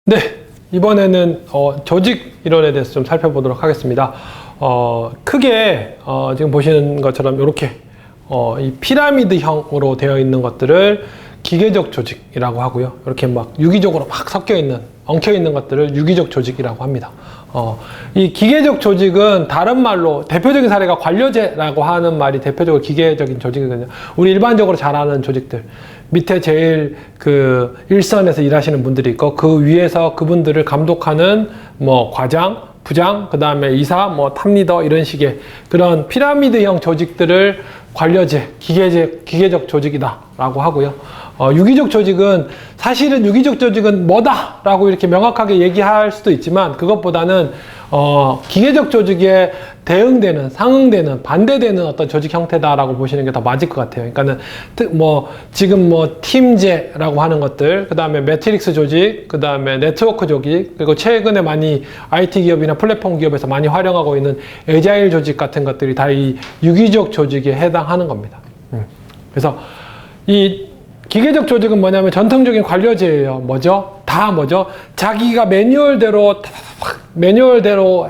네, 이번에는 조직 이론에 대해서 좀 살펴보도록 하겠습니다. 크게 지금 보시는 것처럼 이렇게 이 피라미드형으로 되어 있는 것들을 기계적 조직이라고 하고요. 이렇게 막 유기적으로 막 섞여 있는, 엉켜 있는 것들을 유기적 조직이라고 합니다. 이 기계적 조직은 다른 말로 대표적인 사례가 관료제라고 하는 말이 대표적으로 기계적인 조직이거든요. 우리 일반적으로 잘 아는 조직들. 밑에 제일 그 일선에서 일하시는 분들이 있고 그 위에서 그분들을 감독하는 뭐 과장, 부장, 그 다음에 이사, 뭐 탑리더 이런 식의 그런 피라미드형 조직들을 관료제, 기계적 조직이다라고 하고요. 유기적 조직은 사실은 유기적 조직은 뭐다라고 이렇게 명확하게 얘기할 수도 있지만 그것보다는 기계적 조직에 대응되는, 상응되는, 반대되는 어떤 조직 형태다라고 보시는 게 더 맞을 것 같아요. 그러니까는 지금 팀제라고 하는 것들, 그 다음에 매트릭스 조직, 그 다음에 네트워크 조직, 그리고 최근에 많이 IT 기업이나 플랫폼 기업에서 많이 활용하고 있는 애자일 조직 같은 것들이 다 이 유기적 조직에 해당하는 겁니다. 그래서 이 기계적 조직은 뭐냐면 전통적인 관료제예요. 뭐죠? 자기가 매뉴얼대로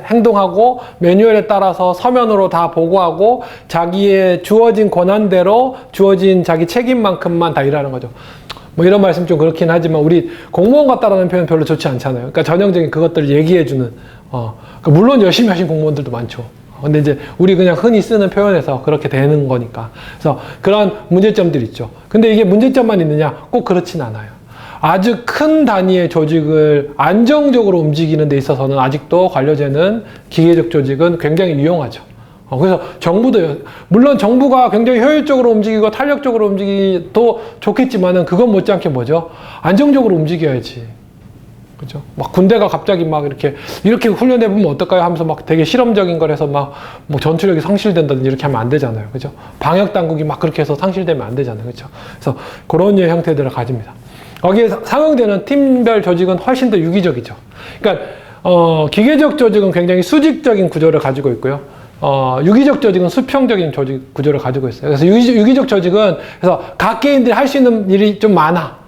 행동하고 매뉴얼에 따라서 서면으로 다 보고하고 자기의 주어진 권한대로 주어진 자기 책임만큼만 다 일하는 거죠. 뭐 이런 말씀 좀 그렇긴 하지만 우리 공무원 같다라는 표현 별로 좋지 않잖아요. 그러니까 전형적인 그것들을 얘기해주는 물론 열심히 하신 공무원들도 많죠. 근데 이제 우리 그냥 흔히 쓰는 표현에서 그렇게 되는 거니까. 그래서 그런 문제점들이 있죠. 근데 이게 문제점만 있느냐? 꼭 그렇진 않아요. 아주 큰 단위의 조직을 안정적으로 움직이는 데 있어서는 아직도 관료제는 기계적 조직은 굉장히 유용하죠. 그래서 정부도, 물론 정부가 굉장히 효율적으로 움직이고 탄력적으로 움직이도 좋겠지만은 그건 못지않게 뭐죠? 안정적으로 움직여야지. 그죠? 막 군대가 갑자기 막 이렇게 훈련해 보면 어떨까요? 하면서 막 되게 실험적인 걸 해서 막 뭐 전투력이 상실된다든지 이렇게 하면 안 되잖아요. 그죠? 방역 당국이 막 그렇게 해서 상실되면 안 되잖아요. 그죠? 그래서 그런 류의 형태들을 가집니다. 거기에 상응되는 팀별 조직은 훨씬 더 유기적이죠. 그러니까 기계적 조직은 굉장히 수직적인 구조를 가지고 있고요. 유기적 조직은 수평적인 조직 구조를 가지고 있어요. 그래서 유기적 조직은 그래서 각 개인들이 할 수 있는 일이 좀 많아.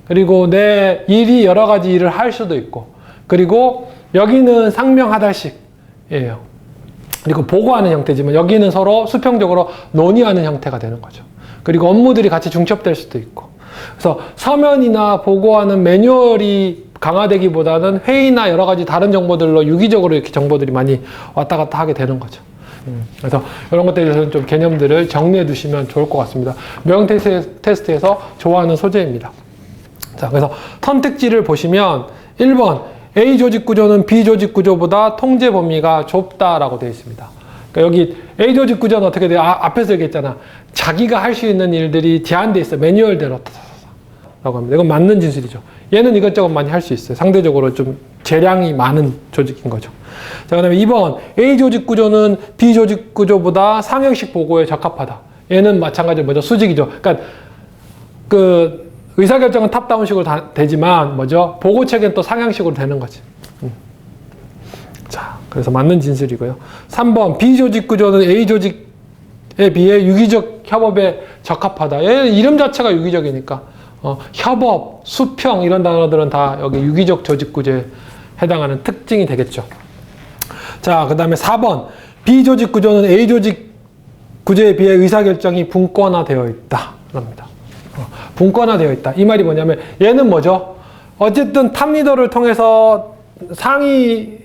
그리고 내 일이 여러 가지 일을 할 수도 있고, 그리고 여기는 상명하달식이에요. 그리고 보고하는 형태지만 여기는 서로 수평적으로 논의하는 형태가 되는 거죠. 그리고 업무들이 같이 중첩될 수도 있고. 그래서 서면이나 보고하는 매뉴얼이 강화되기보다는 회의나 여러 가지 다른 정보들로 유기적으로 이렇게 정보들이 많이 왔다 갔다 하게 되는 거죠. 그래서 이런 것들에 대해서는 좀 개념들을 정리해 두시면 좋을 것 같습니다. 명령 테스트에서 좋아하는 소재입니다. 자, 그래서 선택지를 보시면 1번 A 조직 구조는 B 조직 구조보다 통제 범위가 좁다라고 되어 있습니다. 그러니까 여기 A 조직 구조는 어떻게 돼요? 앞에서 얘기했잖아. 자기가 할 수 있는 일들이 제한되어 있어요. 매뉴얼대로 라고 합니다. 이건 맞는 진술이죠. 얘는 이것저것 많이 할 수 있어요. 상대적으로 좀 재량이 많은 조직인 거죠. 자, 그 다음에 2번 A 조직 구조는 B 조직 구조보다 상형식 보고에 적합하다. 얘는 마찬가지로 뭐죠? 수직이죠. 그러니까 의사결정은 탑다운식으로 되지만 보고 체계는 또 상향식으로 되는 거지. 자, 그래서 맞는 진술이고요. 3번 B 조직 구조는 A 조직에 비해 유기적 협업에 적합하다. 얘는 이름 자체가 유기적이니까 협업, 수평 이런 단어들은 다 여기 유기적 조직 구조에 해당하는 특징이 되겠죠. 자, 그 다음에 4번 B 조직 구조는 A 조직 구조에 비해 의사결정이 분권화되어 있다. 그럽니다. 분권화되어 있다. 이 말이 뭐냐면 얘는 뭐죠? 어쨌든 탑리더를 통해서 상위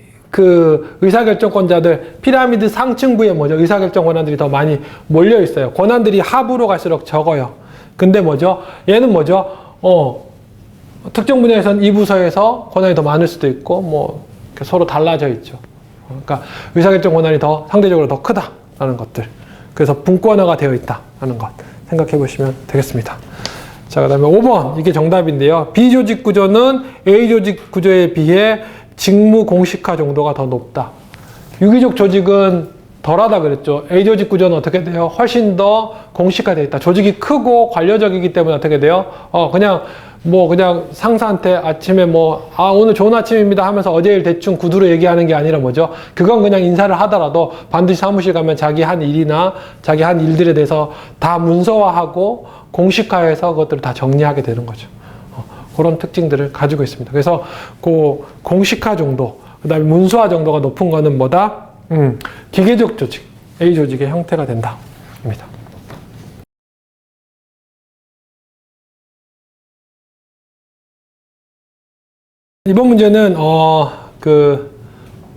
의사결정권자들 피라미드 상층부에 의사결정 권한들이 더 많이 몰려 있어요. 권한들이 하부로 갈수록 적어요. 근데 얘는 특정 분야에서는 이 부서에서 권한이 더 많을 수도 있고 서로 달라져 있죠. 그러니까 의사결정 권한이 상대적으로 더 크다라는 것들. 그래서 분권화가 되어 있다라는 것 생각해 보시면 되겠습니다. 자, 그 다음에 5번 이게 정답인데요. B 조직 구조는 A 조직 구조에 비해 직무 공식화 정도가 더 높다. 유기적 조직은 덜하다 그랬죠. A 조직 구조는 어떻게 돼요? 훨씬 더 공식화되어 있다. 조직이 크고 관료적이기 때문에 어떻게 돼요? 그냥 상사한테 아침에 오늘 좋은 아침입니다 하면서 어제 일 대충 구두로 얘기하는 게 아니라 그건 그냥 인사를 하더라도 반드시 사무실 가면 자기 한 일이나 자기 한 일들에 대해서 다 문서화하고 공식화해서 그것들을 다 정리하게 되는 거죠. 그런 특징들을 가지고 있습니다. 그래서 그 공식화 정도, 그 다음에 문서화 정도가 높은 거는 뭐다? 기계적 조직, A 조직의 형태가 된다. 입니다. 이번 문제는,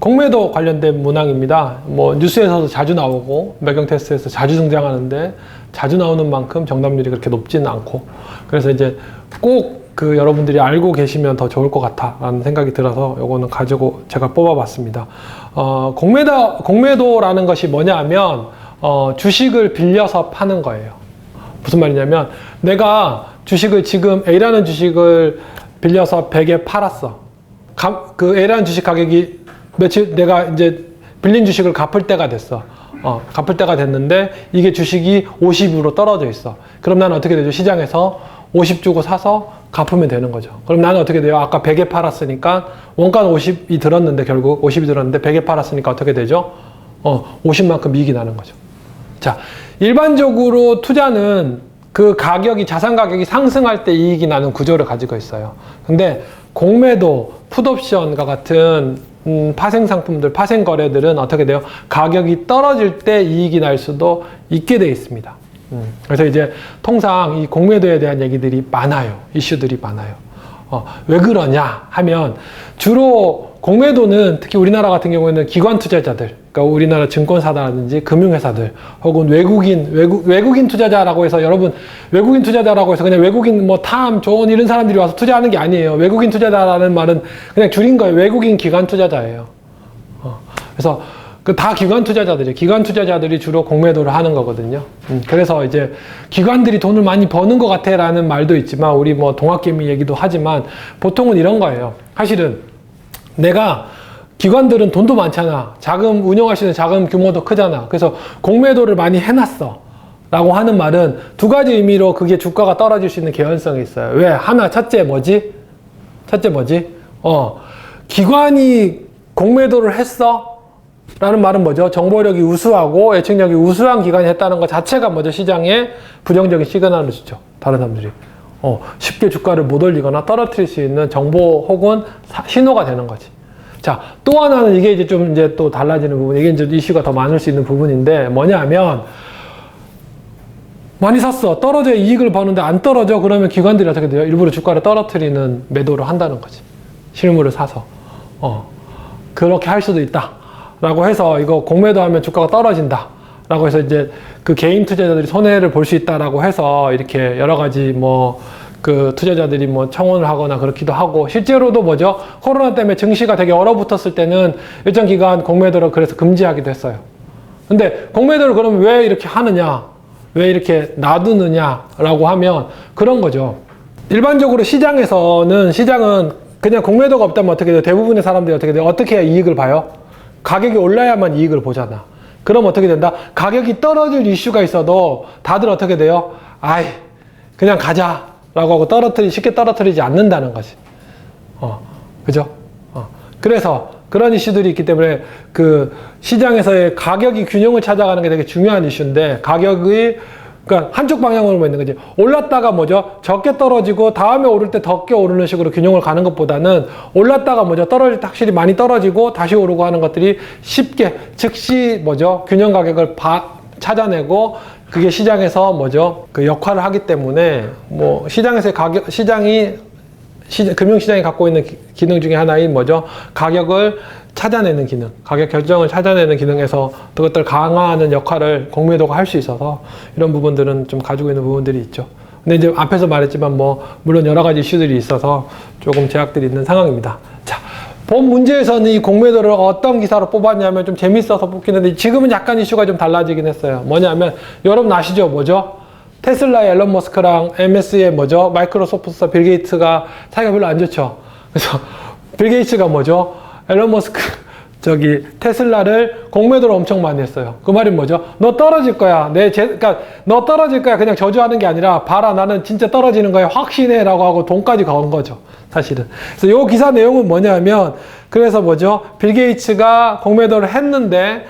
공매도 관련된 문항입니다. 뭐, 뉴스에서도 자주 나오고, 매경 테스트에서 자주 등장하는데, 자주 나오는 만큼 정답률이 그렇게 높지는 않고, 그래서 이제 꼭 여러분들이 알고 계시면 더 좋을 것 같아 라는 생각이 들어서 요거는 가지고 제가 뽑아봤습니다. 공매도라는 것이 뭐냐 하면, 주식을 빌려서 파는 거예요. 무슨 말이냐면, 내가 주식을 지금 A라는 주식을 빌려서 100에 팔았어. 그 A라는 주식 가격이 며칠 내가 이제 빌린 주식을 갚을 때가 됐어. 갚을 때가 됐는데 이게 주식이 50으로 떨어져 있어. 그럼 나는 어떻게 되죠? 시장에서 50 주고 사서 갚으면 되는 거죠. 그럼 나는 어떻게 돼요? 아까 100에 팔았으니까 원가는 50이 들었는데 결국 50이 들었는데 100에 팔았으니까 어떻게 되죠? 50만큼 이익이 나는 거죠. 자, 일반적으로 투자는 그 가격이, 자산 가격이 상승할 때 이익이 나는 구조를 가지고 있어요. 근데 공매도, 풋옵션과 같은 파생 상품들, 파생 거래들은 어떻게 돼요? 가격이 떨어질 때 이익이 날 수도 있게 돼 있습니다. 그래서 이제 통상 이 공매도에 대한 얘기들이 많아요. 이슈들이 많아요. 왜 그러냐 하면 주로 공매도는 특히 우리나라 같은 경우에는 기관 투자자들, 그러니까 우리나라 증권사라든지 금융회사들 혹은 외국인 투자자라고 해서 여러분 외국인 투자자라고 해서 그냥 외국인 뭐 탐, 존 이런 사람들이 와서 투자하는 게 아니에요. 외국인 투자자라는 말은 그냥 줄인 거예요. 외국인 기관 투자자예요. 그래서 다 기관 투자자들이 주로 공매도를 하는 거거든요. 그래서 이제 기관들이 돈을 많이 버는 것 같아 라는 말도 있지만 우리 뭐 동학개미 얘기도 하지만 보통은 이런 거예요. 사실은 내가 기관들은 돈도 많잖아. 자금 운영할 수 있는 자금 규모도 크잖아. 그래서 공매도를 많이 해놨어 라고 하는 말은 두 가지 의미로 그게 주가가 떨어질 수 있는 개연성이 있어요. 왜? 하나, 첫째 뭐지? 기관이 공매도를 했어? 라는 말은 뭐죠? 정보력이 우수하고 예측력이 우수한 기관이 했다는 것 자체가 뭐죠? 시장에 부정적인 시그널을 주죠. 다른 사람들이. 쉽게 주가를 못 올리거나 떨어뜨릴 수 있는 정보 혹은 신호가 되는 거지. 자, 또 하나는 이게 이제 좀 이제 또 달라지는 부분, 이게 이제 이슈가 더 많을 수 있는 부분인데 뭐냐 하면 많이 샀어. 떨어져 이익을 버는데 안 떨어져. 그러면 기관들이 어떻게 돼요? 일부러 주가를 떨어뜨리는 매도를 한다는 거지. 실물을 사서. 그렇게 할 수도 있다. 라고 해서 이거 공매도 하면 주가가 떨어진다. 라고 해서 이제 그 개인 투자자들이 손해를 볼 수 있다라고 해서 이렇게 여러 가지 뭐 그 투자자들이 뭐 청원을 하거나 그렇기도 하고 실제로도 뭐죠? 코로나 때문에 증시가 되게 얼어붙었을 때는 일정 기간 공매도를 그래서 금지하기도 했어요. 근데 공매도를 그러면 왜 이렇게 하느냐? 왜 이렇게 놔두느냐라고 하면 그런 거죠. 일반적으로 시장은 그냥 공매도가 없다면 어떻게 돼요? 대부분의 사람들이 어떻게 돼요? 어떻게 해야 이익을 봐요? 가격이 올라야만 이익을 보잖아. 그럼 어떻게 된다? 가격이 떨어질 이슈가 있어도 다들 어떻게 돼요? 그냥 가자. 라고 하고 쉽게 떨어뜨리지 않는다는 거지. 그죠? 그래서 그런 이슈들이 있기 때문에 그 시장에서의 가격이 균형을 찾아가는 게 되게 중요한 이슈인데 그러니까 한쪽 방향으로만 있는 거지. 올랐다가 뭐죠? 적게 떨어지고 다음에 오를 때 적게 오르는 식으로 균형을 가는 것보다는 올랐다가 뭐죠? 떨어질 때 확실히 많이 떨어지고 다시 오르고 하는 것들이 쉽게 즉시 뭐죠? 균형 가격을 찾아내고 그게 시장에서 뭐죠? 그 역할을 하기 때문에 뭐 시장에서의 금융시장이 갖고 있는 기능 중에 하나인 뭐죠? 가격을 찾아내는 기능, 가격 결정을 찾아내는 기능에서 그것들을 강화하는 역할을 공매도가 할 수 있어서 이런 부분들은 좀 가지고 있는 부분들이 있죠. 근데 이제 앞에서 말했지만 뭐 물론 여러 가지 이슈들이 있어서 조금 제약들이 있는 상황입니다. 자, 본 문제에서는 이 공매도를 어떤 기사로 뽑았냐면 좀 재밌어서 뽑긴 했는데 지금은 약간 이슈가 좀 달라지긴 했어요. 뭐냐면 여러분 아시죠? 뭐죠? 테슬라의 앨런 머스크랑 MS의 뭐죠? 마이크로소프트 빌 게이츠가 사이가 별로 안 좋죠. 그래서 빌 게이츠가 뭐죠? 앨런 머스크 테슬라를 공매도를 엄청 많이 했어요. 그 말이 뭐죠? 너 떨어질 거야. 그러니까 너 떨어질 거야. 그냥 저주하는 게 아니라 봐라 나는 진짜 떨어지는 거야. 확신해라고 하고 돈까지 건 거죠. 사실은. 그래서 요 기사 내용은 뭐냐면 그래서 뭐죠? 빌 게이츠가 공매도를 했는데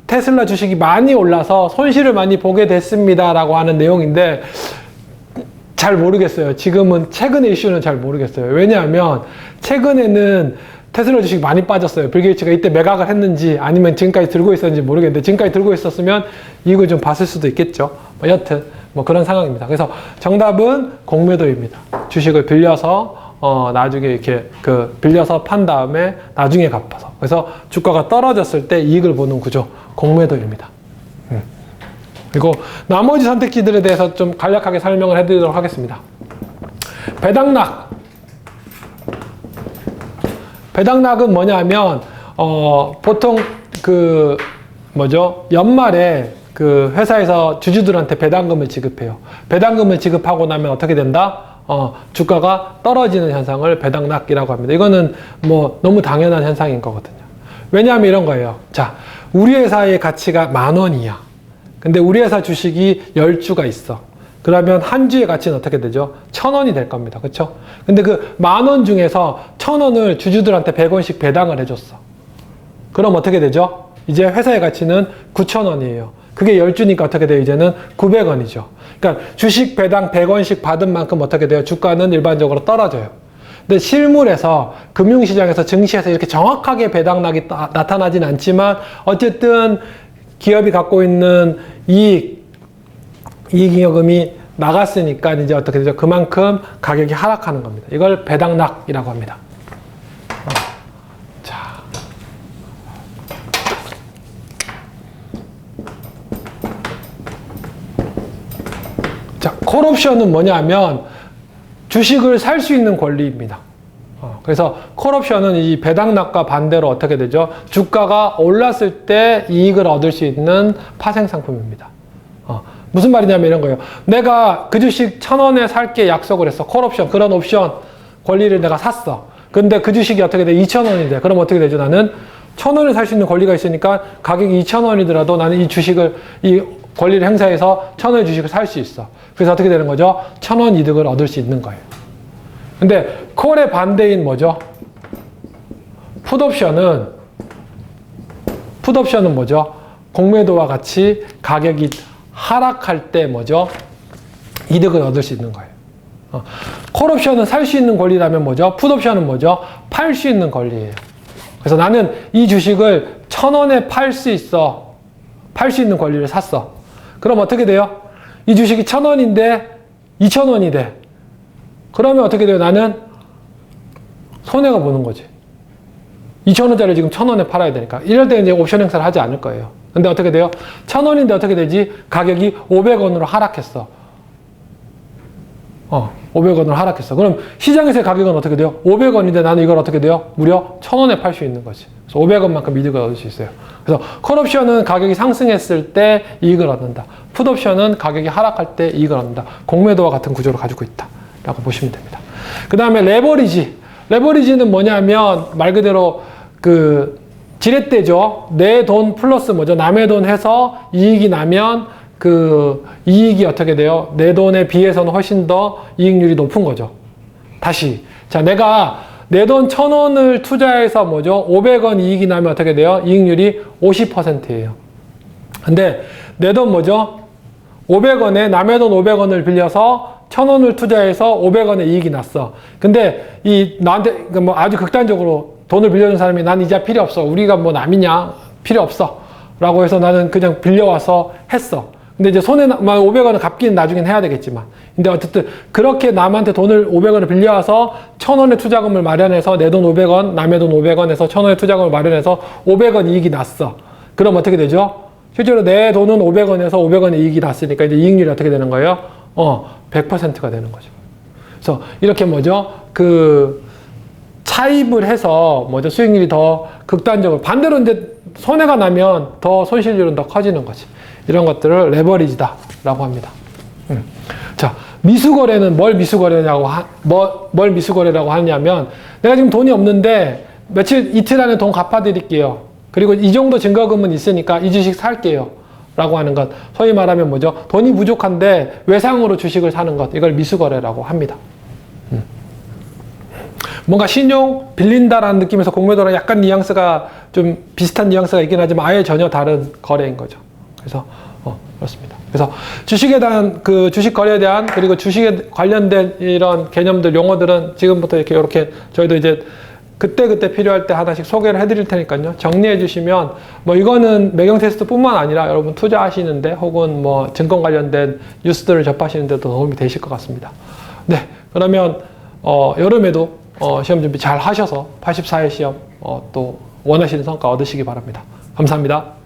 테슬라 주식이 많이 올라서 손실을 많이 보게 됐습니다라고 하는 내용인데 잘 모르겠어요. 지금은 최근의 이슈는 잘 모르겠어요. 왜냐하면 최근에는 테슬라 주식 많이 빠졌어요. 빌 게이츠가 이때 매각을 했는지 아니면 지금까지 들고 있었는지 모르겠는데 지금까지 들고 있었으면 이익을 좀 봤을 수도 있겠죠. 뭐 여튼 뭐 그런 상황입니다. 그래서 정답은 공매도입니다. 주식을 빌려서 나중에 이렇게 빌려서 판 다음에 나중에 갚아서. 그래서 주가가 떨어졌을 때 이익을 보는 구조, 공매도입니다. 그리고 나머지 선택지들에 대해서 좀 간략하게 설명을 해드리도록 하겠습니다. 배당락. 배당락은 뭐냐면 보통 연말에 회사에서 주주들한테 배당금을 지급해요. 배당금을 지급하고 나면 어떻게 된다? 주가가 떨어지는 현상을 배당락이라고 합니다. 이거는 뭐 너무 당연한 현상인 거거든요. 왜냐하면 이런 거예요. 자, 우리 회사의 가치가 10,000원이야. 근데 우리 회사 주식이 10주가 있어. 그러면 한 주의 가치는 어떻게 되죠? 1,000원이 될 겁니다. 그쵸? 근데 그 10,000원 중에서 1,000원을 주주들한테 100원씩 배당을 해줬어. 그럼 어떻게 되죠? 이제 회사의 가치는 9,000원이에요. 그게 10주니까 어떻게 돼요? 이제는 900원이죠. 그러니까 주식 배당 100원씩 받은 만큼 어떻게 돼요? 주가는 일반적으로 떨어져요. 근데 실물에서 금융시장에서 증시에서 이렇게 정확하게 배당락이 나타나진 않지만 어쨌든 기업이 갖고 있는 이익잉여금이 나갔으니까 이제 어떻게 되죠? 그만큼 가격이 하락하는 겁니다. 이걸 배당락이라고 합니다. 자, 콜옵션은 뭐냐면 주식을 살 수 있는 권리입니다. 그래서 콜옵션은 이 배당락과 반대로 어떻게 되죠? 주가가 올랐을 때 이익을 얻을 수 있는 파생상품입니다. 무슨 말이냐면 이런 거예요. 내가 그 주식 1,000원에 살게 약속을 했어. 콜옵션, 그런 옵션 권리를 내가 샀어. 근데 그 주식이 어떻게 돼? 2,000원이 돼. 그럼 어떻게 되죠? 나는 1,000원을 살 수 있는 권리가 있으니까 가격이 2,000원이더라도 나는 이 권리를 행사해서 1,000원의 주식을 살 수 있어. 그래서 어떻게 되는 거죠? 1,000원 이득을 얻을 수 있는 거예요. 근데 콜의 반대인 뭐죠? 풋옵션은 뭐죠? 공매도와 같이 가격이 하락할 때 뭐죠? 이득을 얻을 수 있는 거예요. 콜옵션은 살 수 있는 권리라면 뭐죠? 풋옵션은 뭐죠? 팔 수 있는 권리예요. 그래서 나는 이 주식을 1,000원에 팔 수 있어. 팔 수 있는 권리를 샀어. 그럼 어떻게 돼요? 이 주식이 1,000원인데 2,000원이 돼. 그러면 어떻게 돼요? 나는 손해가 보는 거지. 2,000원짜리 지금 1,000원에 팔아야 되니까. 이럴 때 이제 옵션 행사를 하지 않을 거예요. 근데 어떻게 돼요? 1,000원인데 어떻게 되지? 가격이 500원으로 하락했어. 500원으로 하락했어. 그럼 시장에서의 가격은 어떻게 돼요? 500원인데 나는 이걸 어떻게 돼요? 무려 1,000원에 팔 수 있는 거지. 그래서 500원만큼 이득을 얻을 수 있어요. 그래서 콜옵션은 가격이 상승했을 때 이익을 얻는다. 풋옵션은 가격이 하락할 때 이익을 얻는다. 공매도와 같은 구조를 가지고 있다. 라고 보시면 됩니다. 그 다음에 레버리지. 레버리지는 뭐냐면 말 그대로 지렛대죠. 내 돈 플러스 뭐죠? 남의 돈 해서 이익이 나면 이익이 어떻게 돼요? 내 돈에 비해서는 훨씬 더 이익률이 높은 거죠. 다시. 자, 내가 내 돈 1,000원을 투자해서 뭐죠? 500원 이익이 나면 어떻게 돼요? 이익률이 50%예요. 근데 내 돈 뭐죠? 500원에 남의 돈 500원을 빌려서 1,000원을 투자해서 500원의 이익이 났어. 근데 나한테 뭐 아주 극단적으로 돈을 빌려준 사람이 난 이자 필요 없어. 우리가 뭐 남이냐? 필요 없어. 라고 해서 나는 그냥 빌려와서 했어. 근데 이제 500원을 갚기는 나중엔 해야 되겠지만. 근데 어쨌든 그렇게 남한테 돈을 500원을 빌려와서 1,000원의 투자금을 마련해서 내 돈 500원, 남의 돈 500원에서 1,000원의 투자금을 마련해서 500원 이익이 났어. 그럼 어떻게 되죠? 실제로 내 돈은 500원에서 500원의 이익이 났으니까 이제 이익률이 어떻게 되는 거예요? 100%가 되는 거죠. 그래서 이렇게 뭐죠? 차입을 해서 뭐죠? 수익률이 더 극단적으로 반대로 이제 손해가 나면 더 손실률은 더 커지는 거지. 이런 것들을 레버리지다라고 합니다. 자, 미수거래는 뭘 미수거래라고 하냐면 내가 지금 돈이 없는데 이틀 안에 돈 갚아드릴게요. 그리고 이 정도 증거금은 있으니까 이 주식 살게요. 라고 하는 것. 소위 말하면 뭐죠? 돈이 부족한데 외상으로 주식을 사는 것. 이걸 미수거래라고 합니다. 뭔가 신용 빌린다라는 느낌에서 공매도랑 약간 뉘앙스가 좀 비슷한 뉘앙스가 있긴 하지만 아예 전혀 다른 거래인 거죠. 그래서 그렇습니다. 그래서 주식에 대한 그 주식 거래에 대한 그리고 주식에 관련된 이런 개념들 용어들은 지금부터 이렇게 저희도 이제 그때 필요할 때 하나씩 소개를 해드릴 테니까요. 정리해 주시면 뭐 이거는 매경 테스트뿐만 아니라 여러분 투자하시는데 혹은 뭐 증권 관련된 뉴스들을 접하시는데도 도움이 되실 것 같습니다. 네, 그러면 여름에도 시험 준비 잘 하셔서 84회 시험 또 원하시는 성과 얻으시기 바랍니다. 감사합니다.